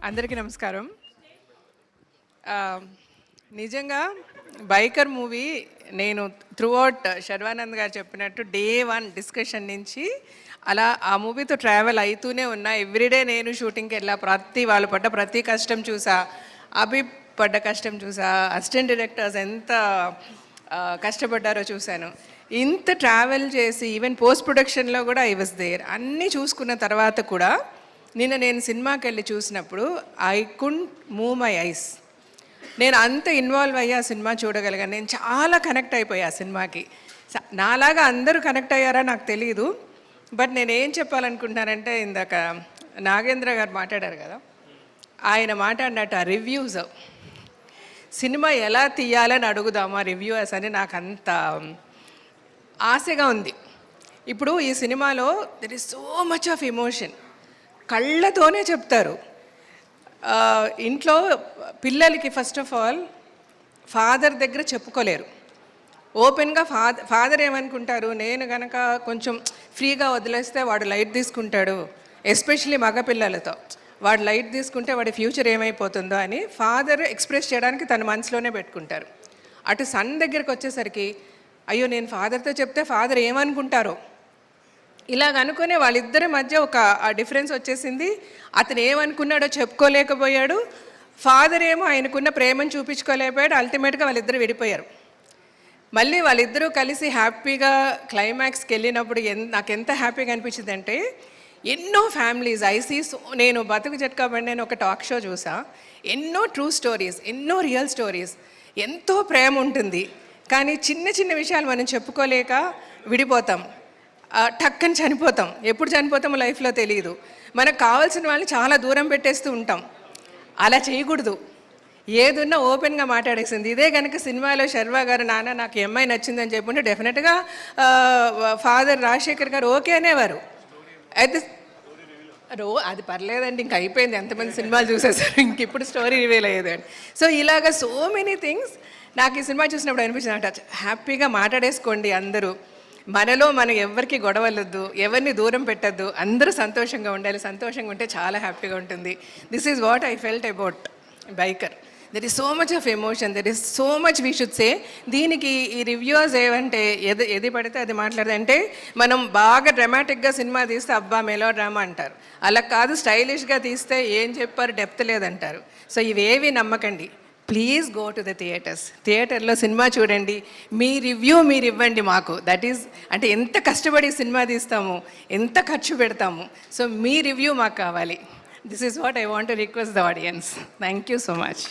అందరికీ నమస్కారం. నిజంగా బైకర్ మూవీ నేను త్రూఅవుట్ శర్వానంద్ గారు చెప్పినట్టు డే 1 డిస్కషన్ నుంచి అలా ఆ మూవీతో ట్రావెల్ అవుతూనే ఉన్నా. ఎవ్రీడే నేను షూటింగ్కి వెళ్ళా, వాళ్ళు పడ్డ ప్రతి కష్టం చూసా, అభి పడ్డ కష్టం చూసా, అసిస్టెంట్ డైరెక్టర్స్ ఎంత కష్టపడ్డారో చూశాను. ఇంత ట్రావెల్ చేసి ఈవెన్ పోస్ట్ ప్రొడక్షన్లో కూడా ఐ వాజ్ దేర్. అన్నీ చూసుకున్న తర్వాత కూడా నిన్న నేను సినిమాకి వెళ్ళి చూసినప్పుడు I could move my eyes. నేను అంత ఇన్వాల్వ్ అయ్యి ఆ సినిమా చూడగలిగాను. నేను చాలా కనెక్ట్ అయిపోయా ఆ సినిమాకి. నాలాగా అందరూ కనెక్ట్ అయ్యారా నాకు తెలియదు. బట్ నేను ఏం చెప్పాలనుకుంటున్నానంటే, ఇందాక నాగేంద్ర గారు మాట్లాడారు కదా, ఆయన మాట్లాడినట్టు ఆ రివ్యూస్, సినిమా ఎలా తీయాలని అడుగుదామా రివ్యూస్ అని నాకు అంత ఆశగా ఉంది. ఇప్పుడు ఈ సినిమాలో there is so much of emotion. కళ్ళతోనే చెప్తారు. ఇంట్లో పిల్లలకి ఫస్ట్ ఆఫ్ ఆల్ ఫాదర్ దగ్గర చెప్పుకోలేరు. ఓపెన్గా ఫాదర్ ఏమనుకుంటారు, నేను కనుక కొంచెం ఫ్రీగా వదిలేస్తే వాడు లైట్ తీసుకుంటాడు, ఎస్పెషలీ మగపిల్లలతో వాడు లైట్ తీసుకుంటే వాడి ఫ్యూచర్ ఏమైపోతుందో అని ఫాదర్ ఎక్స్ప్రెస్ చేయడానికి తన మనసులోనే పెట్టుకుంటారు. అటు సన్ దగ్గరికి వచ్చేసరికి అయ్యో నేను ఫాదర్తో చెప్తే ఫాదర్ ఏమనుకుంటారో ఇలాగ అనుకునే వాళ్ళిద్దరి మధ్య ఒక డిఫరెన్స్ వచ్చేసింది. అతను ఏమనుకున్నాడో చెప్పుకోలేకపోయాడు, ఫాదర్ ఏమో ఆయనకున్న ప్రేమను చూపించుకోలేకపోయాడు. అల్టిమేట్గా వాళ్ళిద్దరు విడిపోయారు. మళ్ళీ వాళ్ళిద్దరూ కలిసి హ్యాపీగా క్లైమాక్స్కి వెళ్ళినప్పుడు నాకు ఎంత హ్యాపీగా అనిపించింది అంటే, ఎన్నో ఫ్యామిలీస్ నేను బతుకు జట్కాబండి నేను ఒక టాక్ షో చూసా. ఎన్నో ట్రూ స్టోరీస్, ఎన్నో రియల్ స్టోరీస్, ఎంతో ప్రేమ ఉంటుంది. కానీ చిన్న చిన్న విషయాలు మనం చెప్పుకోలేక విడిపోతాం, టక్కని చనిపోతాం. ఎప్పుడు చనిపోతామో లైఫ్లో తెలియదు. మనకు కావాల్సిన వాళ్ళని చాలా దూరం పెట్టేస్తూ ఉంటాం. అలా చేయకూడదు. ఏదున్నా ఓపెన్గా మాట్లాడేసింది. ఇదే కనుక సినిమాలో శర్వా గారు నాన్న నాకు ఈ అమ్మాయి నచ్చిందని చెప్పుంటే డెఫినెట్గా ఫాదర్ రాజశేఖర్ గారు ఓకే అనేవారు. అయితే అది పర్లేదండి, ఇంక అయిపోయింది, ఎంతమంది సినిమాలు చూసేసారు, ఇంక ఇప్పుడు స్టోరీ రివీల్ అయ్యేదండి. సో ఇలాగ సో మెనీ థింగ్స్ నాకు ఈ సినిమా చూసినప్పుడు అనిపించింది అంట, హ్యాపీగా మాట్లాడేసుకోండి అందరూ. మనలో మనం ఎవరికి గొడవలొద్దు, ఎవరిని దూరం పెట్టద్దు, అందరూ సంతోషంగా ఉండాలి. సంతోషంగా ఉంటే చాలా హ్యాపీగా ఉంటుంది. This is what I felt about biker. There is so much of emotion, there is so much we should say. దీనికి ఈ రివ్యూస్ ఏమంటే ఏది పడితే అది మాట్లాడదంటే, మనం బాగా డ్రామాటిక్గా సినిమా తీస్తే అబ్బా మెలో డ్రామా అంటారు. అలా కాదు, స్టైలిష్గా తీస్తే ఏం చెప్పారు డెప్త్ లేదంటారు. సో ఇవేవి నమ్మకండి. Please go to the theatres. థియేటర్లో సినిమా చూడండి, మీ రివ్యూ మీరు ఇవ్వండి మాకు. దట్ ఈజ్ అంటే ఎంత కష్టపడి సినిమా తీస్తాము, ఎంత ఖర్చు పెడతాము. సో మీ రివ్యూ మాకు కావాలి. This is what I want to request the audience. Thank you so much.